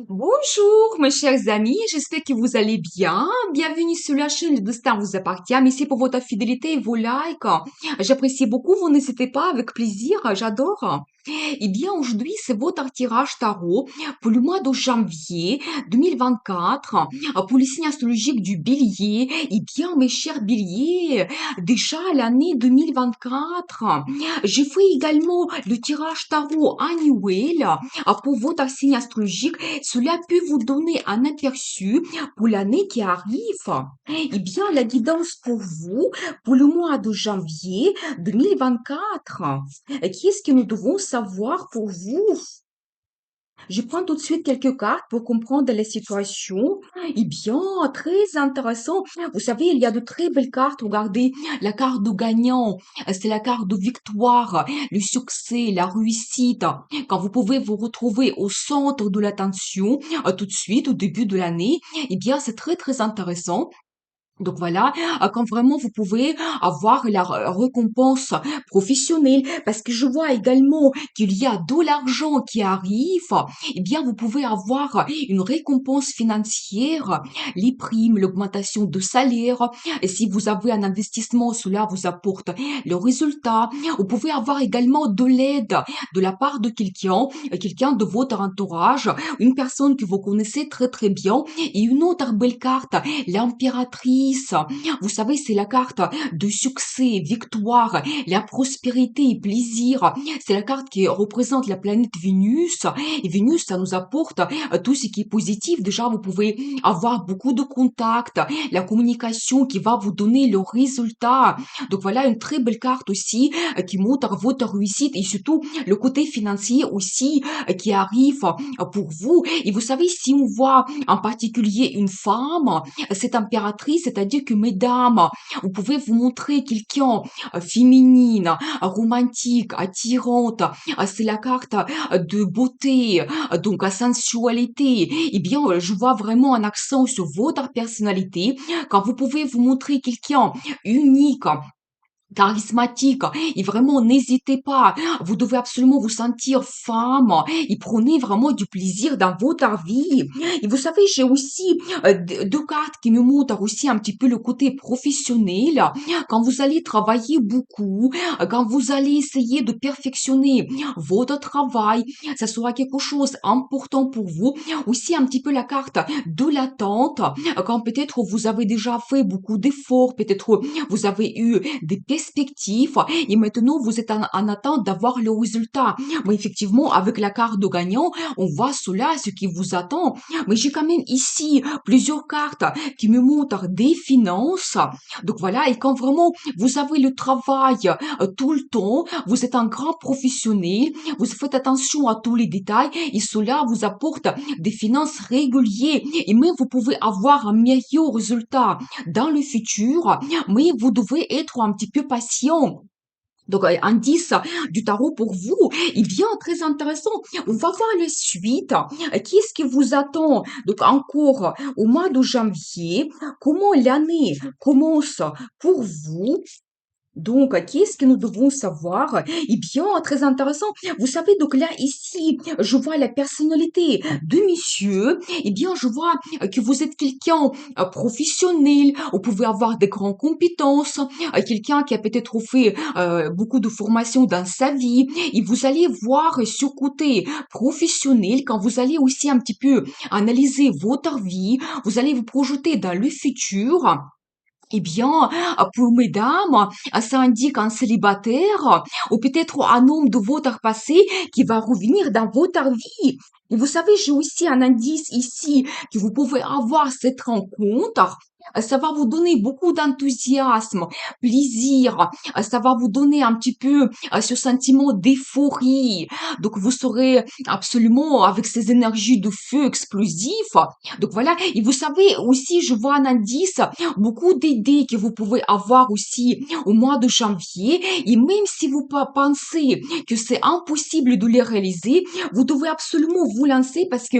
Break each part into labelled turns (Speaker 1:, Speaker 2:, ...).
Speaker 1: Bonjour, mes chers amis, j'espère que vous allez bien. Bienvenue sur la chaîne Le Destin vous appartient. Merci pour votre fidélité et vos likes. J'apprécie beaucoup, vous n'hésitez pas, avec plaisir, j'adore. Eh bien, aujourd'hui, c'est votre tirage tarot pour le mois de janvier 2024, pour le signe astrologique du bélier. Eh bien, mes chers béliers, déjà l'année 2024, je fais également le tirage tarot annuel pour votre signe astrologique. Cela peut vous donner un aperçu pour l'année qui arrive. Eh bien, la guidance pour vous, pour le mois de janvier 2024. Qu'est-ce que nous devons savoir pour vous? Je prends tout de suite quelques cartes pour comprendre les situations. Eh bien, très intéressant. Vous savez, il y a de très belles cartes. Regardez, la carte de gagnant, c'est la carte de victoire, le succès, la réussite. Quand vous pouvez vous retrouver au centre de l'attention, tout de suite, au début de l'année, eh bien, c'est très, très intéressant. Donc voilà, quand vraiment vous pouvez avoir la récompense professionnelle, parce que je vois également qu'il y a de l'argent qui arrive, eh bien vous pouvez avoir une récompense financière, les primes, l'augmentation de salaire, et si vous avez un investissement, cela vous apporte le résultat. Vous pouvez avoir également de l'aide de la part de quelqu'un, quelqu'un de votre entourage, une personne que vous connaissez très très bien, et une autre belle carte, l'impératrice. Vous savez, c'est la carte de succès, victoire, la prospérité et plaisir. C'est la carte qui représente la planète Vénus. Et Vénus, ça nous apporte tout ce qui est positif. Déjà, vous pouvez avoir beaucoup de contacts, la communication qui va vous donner le résultat. Donc voilà, une très belle carte aussi qui montre votre réussite et surtout le côté financier aussi qui arrive pour vous. Et vous savez, si on voit en particulier une femme, cette impératrice, c'est-à-dire que mesdames, vous pouvez vous montrer quelqu'un féminine, romantique, attirante. C'est la carte de beauté, donc sensualité. Eh bien, je vois vraiment un accent sur votre personnalité quand vous pouvez vous montrer quelqu'un unique, charismatique, et vraiment n'hésitez pas, vous devez absolument vous sentir femme et prenez vraiment du plaisir dans votre vie. Et vous savez, j'ai aussi deux cartes qui me montrent aussi un petit peu le côté professionnel. Quand vous allez travailler beaucoup, quand vous allez essayer de perfectionner votre travail, ça sera quelque chose d'important pour vous. Aussi un petit peu la carte de l'attente, quand peut-être vous avez déjà fait beaucoup d'efforts, peut-être vous avez eu des perspectives et maintenant vous êtes en attente d'avoir le résultat. Mais effectivement, avec la carte de gagnant, on voit cela, ce qui vous attend. Mais j'ai quand même ici plusieurs cartes qui me montrent des finances. Donc voilà, et quand vraiment vous avez le travail tout le temps, vous êtes un grand professionnel, vous faites attention à tous les détails et cela vous apporte des finances régulières et même vous pouvez avoir un meilleur résultat dans le futur, mais vous devez être un petit peu patient. Donc, indice du tarot pour vous, il vient très intéressant. On va voir la suite. Qu'est-ce qui vous attend? Donc, encore au mois de janvier, comment l'année commence pour vous? Donc, qu'est-ce que nous devons savoir? Eh bien, très intéressant. Vous savez, donc là, ici, je vois la personnalité de monsieur. Eh bien, je vois que vous êtes quelqu'un professionnel. Vous pouvez avoir des grandes compétences. Quelqu'un qui a peut-être fait beaucoup de formations dans sa vie. Et vous allez voir ce côté professionnel quand vous allez aussi un petit peu analyser votre vie. Vous allez vous projeter dans le futur. Eh bien, pour mesdames, ça indique un célibataire ou peut-être un homme de votre passé qui va revenir dans votre vie. Et vous savez, j'ai aussi un indice ici que vous pouvez avoir cette rencontre. Ça va vous donner beaucoup d'enthousiasme, plaisir. Ça va vous donner un petit peu ce sentiment d'euphorie. Donc, vous serez absolument avec ces énergies de feu explosif. Donc, voilà. Et vous savez aussi, je vois un indice, beaucoup d'idées que vous pouvez avoir aussi au mois de janvier. Et même si vous pensez que c'est impossible de les réaliser, vous devez absolument vous lancer parce que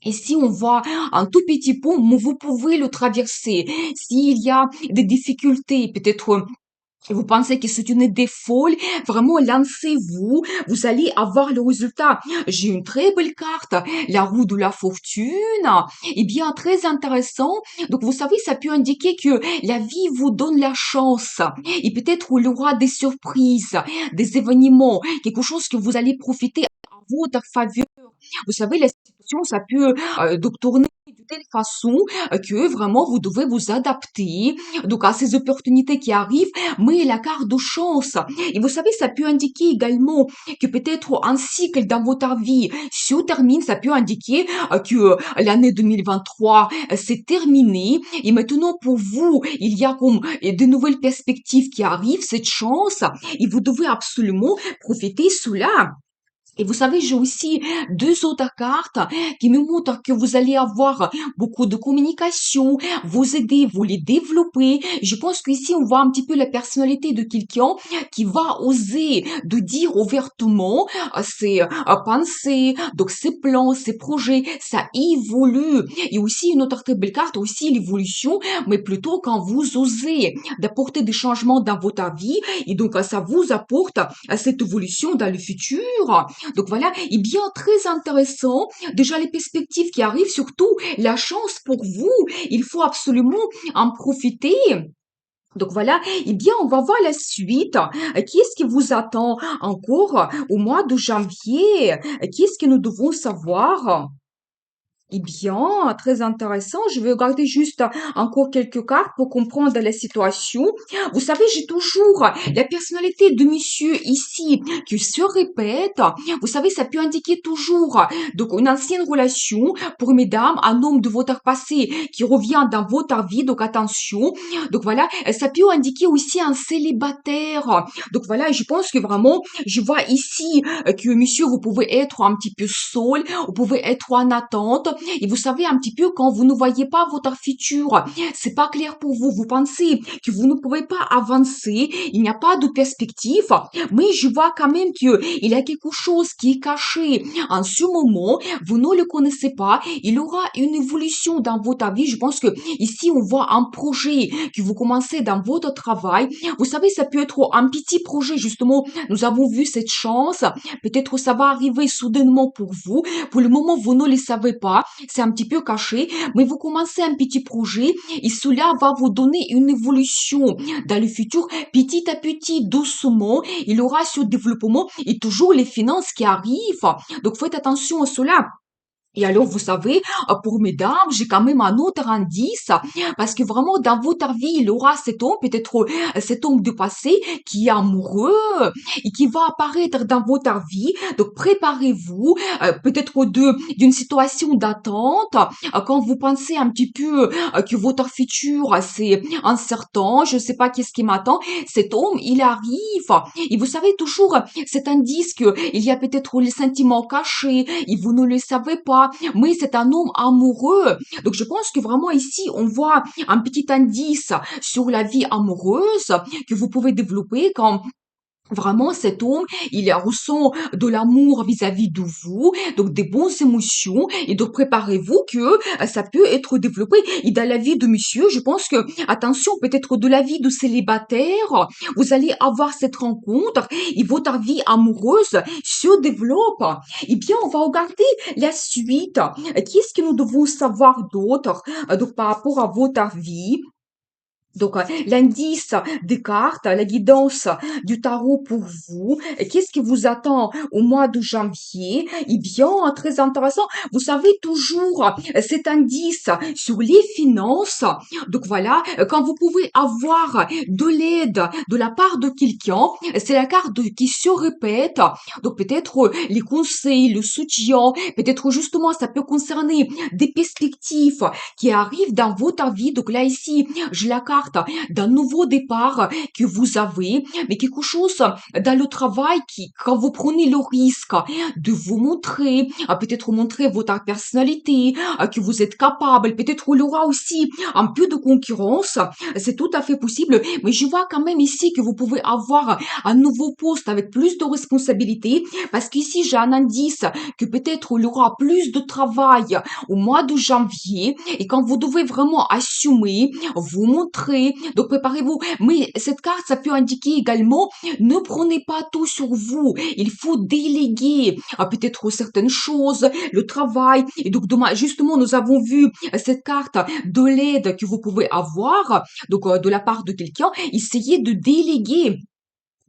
Speaker 1: et si on voit un tout petit pont, vous pouvez le traverser. S'il y a des difficultés, peut-être et vous pensez que c'est une idée folle, vraiment lancez-vous, vous allez avoir le résultat. J'ai une très belle carte, la roue de la fortune, et bien très intéressant. Donc vous savez, ça peut indiquer que la vie vous donne la chance, et peut-être il y aura des surprises, des événements, quelque chose que vous allez profiter à votre faveur. Vous savez, la situation, ça peut donc tourner de telle façon que vraiment vous devez vous adapter donc à ces opportunités qui arrivent, mais la carte de chance. Et vous savez, ça peut indiquer également que peut-être un cycle dans votre vie se termine, ça peut indiquer que l'année 2023 c'est terminé et maintenant pour vous, il y a comme de nouvelles perspectives qui arrivent, cette chance, et vous devez absolument profiter cela. Et vous savez, j'ai aussi deux autres cartes qui me montrent que vous allez avoir beaucoup de communication, vous aider, vous les développer. Je pense qu'ici, on voit un petit peu la personnalité de quelqu'un qui va oser de dire ouvertement ses pensées, donc ses plans, ses projets, ça évolue. Et aussi, une autre très belle carte, aussi l'évolution, mais plutôt quand vous osez d'apporter des changements dans votre vie, et donc ça vous apporte cette évolution dans le futur. Donc voilà, et bien très intéressant. Déjà les perspectives qui arrivent, surtout la chance pour vous. Il faut absolument en profiter. Donc voilà, eh bien on va voir la suite. Qu'est-ce qui vous attend encore au mois de janvier? Qu'est-ce que nous devons savoir? Eh bien, très intéressant. Je vais regarder juste encore quelques cartes pour comprendre la situation. Vous savez, j'ai toujours la personnalité de monsieur ici qui se répète. Vous savez, ça peut indiquer toujours donc une ancienne relation pour mesdames, un homme de votre passé qui revient dans votre vie. Donc attention. Donc voilà, ça peut indiquer aussi un célibataire. Donc voilà, je pense que vraiment, je vois ici que monsieur, vous pouvez être un petit peu seul, vous pouvez être en attente. Et vous savez un petit peu quand vous ne voyez pas votre futur, c'est pas clair pour vous. Vous pensez que vous ne pouvez pas avancer, il n'y a pas de perspective, mais je vois quand même que il y a quelque chose qui est caché en ce moment. Vous ne le connaissez pas. Il y aura une évolution dans votre vie. Je pense que ici on voit un projet que vous commencez dans votre travail. Vous savez, ça peut être un petit projet justement. Nous avons vu cette chance. Peut-être ça va arriver soudainement pour vous. Pour le moment, vous ne le savez pas, c'est un petit peu caché, mais vous commencez un petit projet et cela va vous donner une évolution dans le futur. Petit à petit, doucement, il y aura ce développement et toujours les finances qui arrivent. Donc faites attention à cela. Et alors, vous savez, pour mesdames, j'ai quand même un autre indice, parce que vraiment, dans votre vie, il y aura cet homme, peut-être cet homme du passé, qui est amoureux et qui va apparaître dans votre vie. Donc, préparez-vous, peut-être d'une situation d'attente, quand vous pensez un petit peu que votre futur, c'est incertain, je ne sais pas qu'est-ce qui m'attend, cet homme, il arrive. Et vous savez, toujours cet indice que il y a peut-être les sentiments cachés, et vous ne le savez pas, mais c'est un homme amoureux. Donc je pense que vraiment ici, on voit un petit indice sur la vie amoureuse que vous pouvez développer quand vraiment, cet homme, il ressent de l'amour vis-à-vis de vous, donc des bonnes émotions, et donc préparez-vous que ça peut être développé. Et dans la vie de monsieur, je pense que, attention, peut-être de la vie de célibataire, vous allez avoir cette rencontre, et votre vie amoureuse se développe. Eh bien, on va regarder la suite. Qu'est-ce que nous devons savoir d'autre, donc par rapport à votre vie? Donc, l'indice des cartes, la guidance du tarot pour vous, qu'est-ce qui vous attend au mois de janvier? Eh bien, très intéressant, vous savez toujours cet indice sur les finances. Donc voilà, quand vous pouvez avoir de l'aide de la part de quelqu'un, c'est la carte qui se répète. Donc peut-être les conseils, le soutien, peut-être justement ça peut concerner des perspectives qui arrivent dans votre vie. Donc là ici, j'ai la carte d'un nouveau départ que vous avez, mais quelque chose dans le travail qui, quand vous prenez le risque de vous montrer, peut-être montrer votre personnalité, que vous êtes capable, peut-être il y aura aussi un peu de concurrence, c'est tout à fait possible, mais je vois quand même ici que vous pouvez avoir un nouveau poste avec plus de responsabilités, parce qu'ici j'ai un indice que peut-être il y aura plus de travail au mois de janvier, et quand vous devez vraiment assumer, vous montrer, après. Donc préparez-vous. Mais cette carte, ça peut indiquer également, ne prenez pas tout sur vous. Il faut déléguer peut-être certaines choses, le travail. Et donc demain, justement, nous avons vu cette carte de l'aide que vous pouvez avoir, donc de la part de quelqu'un. Essayez de déléguer.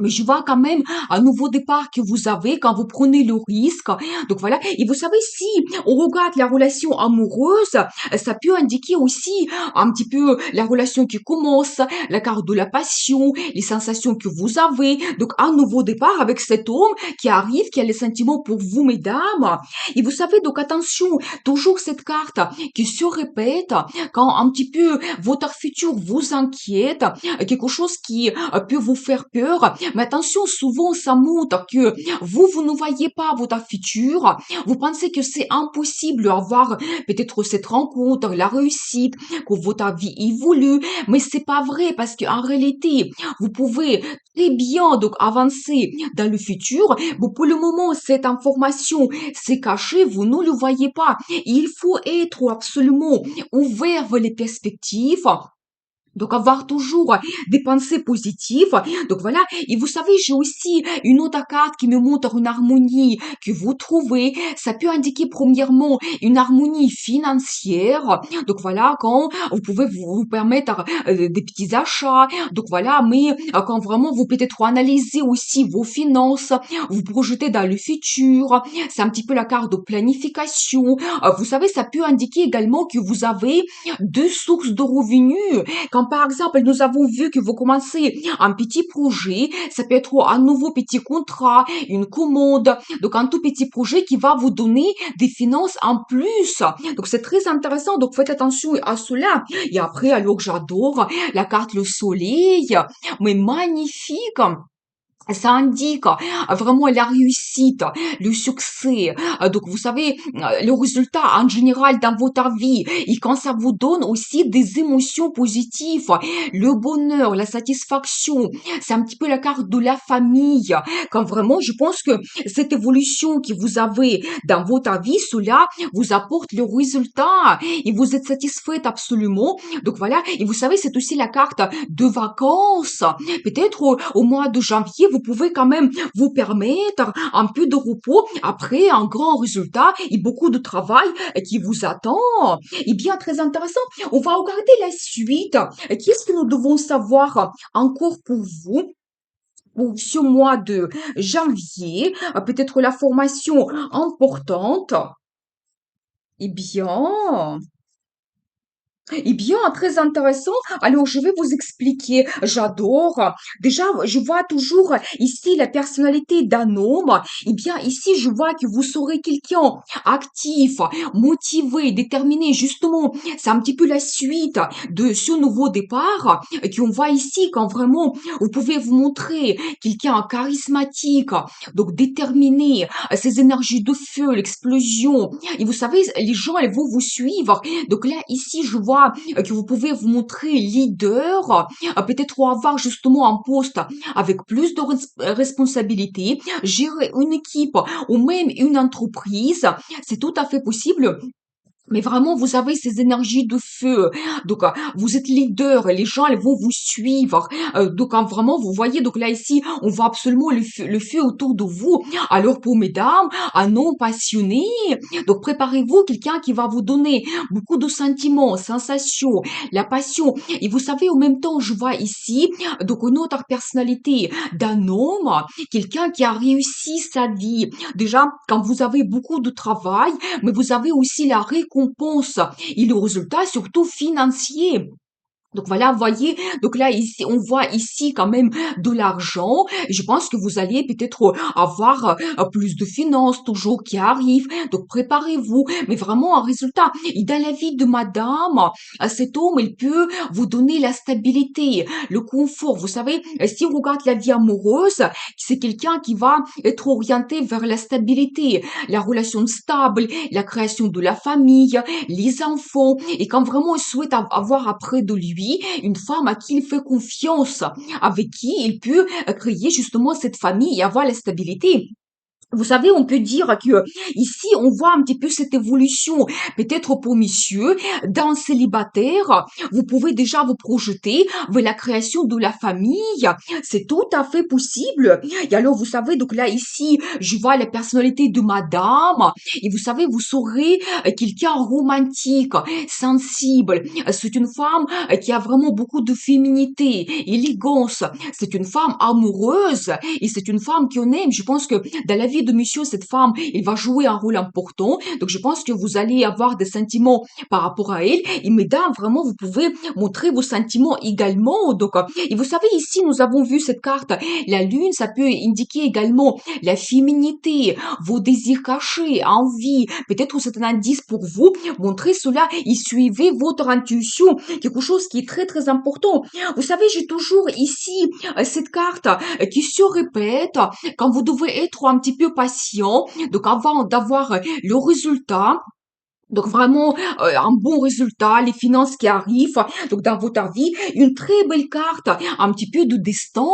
Speaker 1: Mais je vois quand même un nouveau départ que vous avez quand vous prenez le risque. Donc voilà. Et vous savez, si on regarde la relation amoureuse, ça peut indiquer aussi un petit peu la relation qui commence, la carte de la passion, les sensations que vous avez. Donc un nouveau départ avec cet homme qui arrive, qui a les sentiments pour vous, mesdames. Et vous savez, donc attention, toujours cette carte qui se répète quand un petit peu votre futur vous inquiète, quelque chose qui peut vous faire peur. Mais attention, souvent ça montre que vous ne voyez pas votre futur. Vous pensez que c'est impossible d'avoir peut-être cette rencontre, la réussite, que votre vie évolue. Mais c'est pas vrai parce qu'en réalité, vous pouvez très bien donc avancer dans le futur. Mais pour le moment, cette information c'est caché, vous ne le voyez pas. Il faut être absolument ouvert vers les perspectives. Donc avoir toujours des pensées positives. Donc voilà. Et vous savez, j'ai aussi une autre carte qui me montre une harmonie que vous trouvez. Ça peut indiquer premièrement une harmonie financière. Donc voilà, quand vous pouvez vous permettre des petits achats. Donc voilà, mais quand vraiment vous peut-être analyser aussi vos finances, vous projetez dans le futur. C'est un petit peu la carte de planification. Vous savez, ça peut indiquer également que vous avez deux sources de revenus. Quand par exemple, nous avons vu que vous commencez un petit projet, ça peut être un nouveau petit contrat, une commande, donc un tout petit projet qui va vous donner des finances en plus. Donc c'est très intéressant, donc faites attention à cela. Et après, alors j'adore la carte le soleil, mais magnifique. Ça indique vraiment la réussite, le succès. Donc, vous savez, le résultat en général dans votre vie. Et quand ça vous donne aussi des émotions positives, le bonheur, la satisfaction, c'est un petit peu la carte de la famille. Quand vraiment, je pense que cette évolution que vous avez dans votre vie, cela vous apporte le résultat et vous êtes satisfaite absolument. Donc voilà. Et vous savez, c'est aussi la carte de vacances. Peut-être au mois de janvier, vous pouvez quand même vous permettre un peu de repos après un grand résultat et beaucoup de travail qui vous attend. Et bien, très intéressant. On va regarder la suite. Qu'est-ce que nous devons savoir encore pour vous? Pour ce mois de janvier, peut-être la formation importante. Eh bien, eh bien, très intéressant. Alors, je vais vous expliquer. J'adore. Déjà, je vois toujours ici la personnalité d'un homme. Eh bien, ici, je vois que vous serez quelqu'un actif, motivé, déterminé. Justement, c'est un petit peu la suite de ce nouveau départ qu'on voit ici quand vraiment vous pouvez vous montrer quelqu'un charismatique, donc déterminé, ces énergies de feu, l'explosion. Et vous savez, les gens, elles vont vous suivre. Donc là, ici, je vois que vous pouvez vous montrer leader, peut-être avoir justement un poste avec plus de responsabilités, gérer une équipe ou même une entreprise. C'est tout à fait possible. Mais vraiment, vous avez ces énergies de feu. Donc, vous êtes leader, les gens, ils vont vous suivre. Donc, vraiment, vous voyez, donc là, ici, on voit absolument le feu autour de vous. Alors, pour mesdames, un homme passionné, donc préparez-vous, quelqu'un qui va vous donner beaucoup de sentiments, sensations, la passion. Et vous savez, en même temps, je vois ici, donc, une autre personnalité d'un homme, quelqu'un qui a réussi sa vie. Déjà, quand vous avez beaucoup de travail, mais vous avez aussi la récompense et le résultat surtout financier. Donc voilà, vous voyez, donc là ici, on voit ici quand même de l'argent. Je pense que vous allez peut-être avoir plus de finances toujours qui arrivent. Donc préparez-vous, mais vraiment un résultat. Et dans la vie de madame, cet homme, il peut vous donner la stabilité, le confort. Vous savez, si on regarde la vie amoureuse, c'est quelqu'un qui va être orienté vers la stabilité, la relation stable, la création de la famille, les enfants. Et quand vraiment il souhaite avoir après de lui une femme à qui il fait confiance, avec qui il peut créer justement cette famille et avoir la stabilité. Vous savez, on peut dire que ici, on voit un petit peu cette évolution. Peut-être pour monsieur, dans célibataire, vous pouvez déjà vous projeter vers la création de la famille. C'est tout à fait possible. Et alors, vous savez, donc là, ici, je vois la personnalité de madame. Et vous savez, vous serez quelqu'un romantique, sensible. C'est une femme qui a vraiment beaucoup de féminité, élégance. C'est une femme amoureuse et c'est une femme qu'on aime. Je pense que dans la vie de monsieur, cette femme, il va jouer un rôle important. Donc, je pense que vous allez avoir des sentiments par rapport à elle. Et mesdames, vraiment, vous pouvez montrer vos sentiments également. Donc, et vous savez, ici, nous avons vu cette carte. La lune, ça peut indiquer également la féminité, vos désirs cachés, envie. Peut-être c'est un indice pour vous. Montrez cela et suivez votre intuition. Quelque chose qui est très, très important. Vous savez, j'ai toujours ici cette carte qui se répète quand vous devez être un petit peu patient, donc avant d'avoir le résultat, donc vraiment un bon résultat, les finances qui arrivent donc dans votre vie, une très belle carte, un petit peu de destin.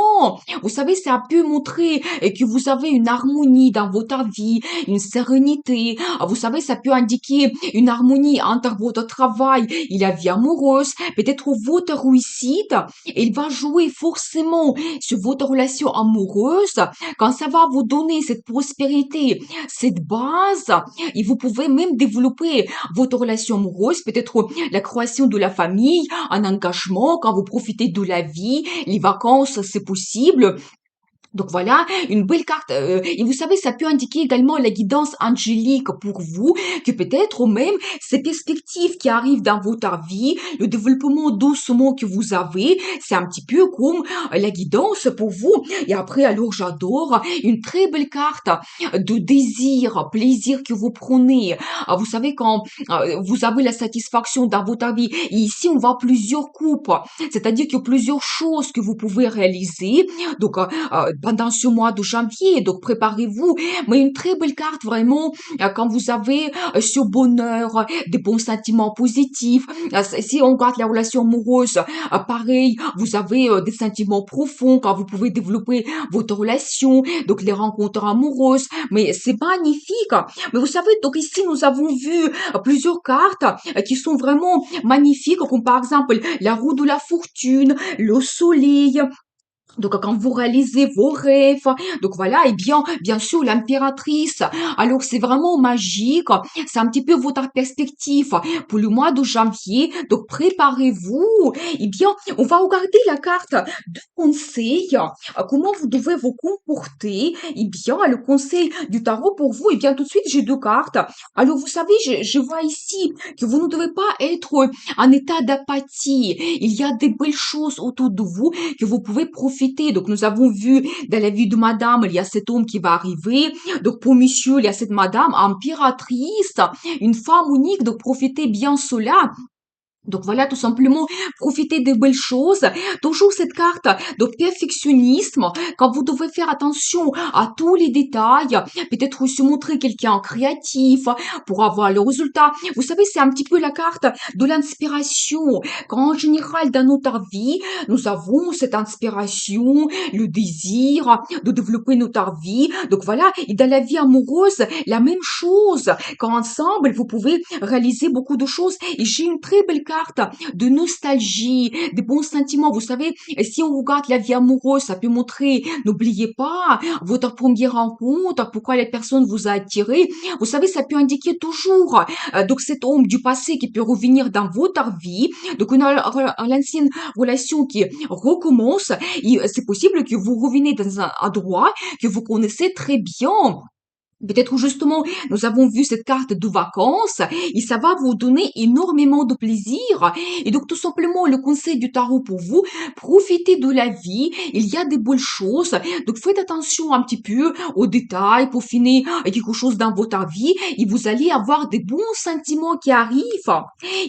Speaker 1: Vous savez, ça peut montrer que vous avez une harmonie dans votre vie, une sérénité. Vous savez, ça peut indiquer une harmonie entre votre travail et la vie amoureuse. Peut-être votre réussite, elle va jouer forcément sur votre relation amoureuse quand ça va vous donner cette prospérité, cette base. Et vous pouvez même développer votre relation amoureuse, peut-être la création de la famille, un engagement, quand vous profitez de la vie, les vacances, c'est possible. Donc voilà, une belle carte. Et vous savez, ça peut indiquer également la guidance angélique pour vous, que peut-être même ces perspectives qui arrivent dans votre vie, le développement doucement que vous avez, c'est un petit peu comme la guidance pour vous. Et après, alors j'adore une très belle carte de désir, plaisir que vous prenez. Vous savez, quand vous avez la satisfaction dans votre vie, et ici on voit plusieurs coupes, c'est-à-dire qu'il y a plusieurs choses que vous pouvez réaliser. Donc, pendant ce mois de janvier. Donc, préparez-vous. Mais une très belle carte, vraiment, quand vous avez ce bonheur, des bons sentiments positifs. Si on regarde la relation amoureuse, pareil, vous avez des sentiments profonds quand vous pouvez développer votre relation, donc les rencontres amoureuses. Mais c'est magnifique. Mais vous savez, donc ici, nous avons vu plusieurs cartes qui sont vraiment magnifiques, comme par exemple la roue de la fortune, le soleil, donc, quand vous réalisez vos rêves, donc voilà, et bien sûr, l'impératrice. Alors, c'est vraiment magique. C'est un petit peu votre perspective pour le mois de janvier. Donc, préparez-vous. Eh bien, on va regarder la carte de conseil. Comment vous devez vous comporter. Eh bien, le conseil du tarot pour vous. Eh bien, tout de suite, j'ai deux cartes. Alors, vous savez, je vois ici que vous ne devez pas être en état d'apathie. Il y a des belles choses autour de vous que vous pouvez profiter. Donc, nous avons vu dans la vie de madame, il y a cet homme qui va arriver. Donc, pour monsieur, il y a cette madame impératrice, une femme unique. Donc, profitez bien cela. Donc voilà, tout simplement, profitez des belles choses. Toujours cette carte de perfectionnisme, quand vous devez faire attention à tous les détails, peut-être aussi montrer quelqu'un créatif pour avoir le résultat. Vous savez, c'est un petit peu la carte de l'inspiration. Quand en général, dans notre vie, nous avons cette inspiration, le désir de développer notre vie. Donc voilà, et dans la vie amoureuse, la même chose. Quand ensemble, vous pouvez réaliser beaucoup de choses. Et j'ai une très belle carte de nostalgie, des bons sentiments. Vous savez, si on regarde la vie amoureuse, ça peut montrer, n'oubliez pas, votre première rencontre, pourquoi la personne vous a attiré. Vous savez, ça peut indiquer toujours, donc cet homme du passé qui peut revenir dans votre vie. Donc, on a l'ancienne relation qui recommence. Et c'est possible que vous reveniez dans un endroit que vous connaissez très bien. Peut-être justement, nous avons vu cette carte de vacances et ça va vous donner énormément de plaisir. Et donc, tout simplement, le conseil du tarot pour vous, profitez de la vie. Il y a des belles choses. Donc, faites attention un petit peu aux détails pour finir quelque chose dans votre vie et vous allez avoir des bons sentiments qui arrivent.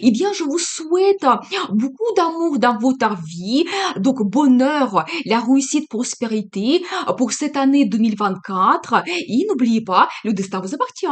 Speaker 1: Eh bien, je vous souhaite beaucoup d'amour dans votre vie. Donc, bonheur, la réussite, prospérité pour cette année 2024. Et n'oubliez pas, le destin vous appartient.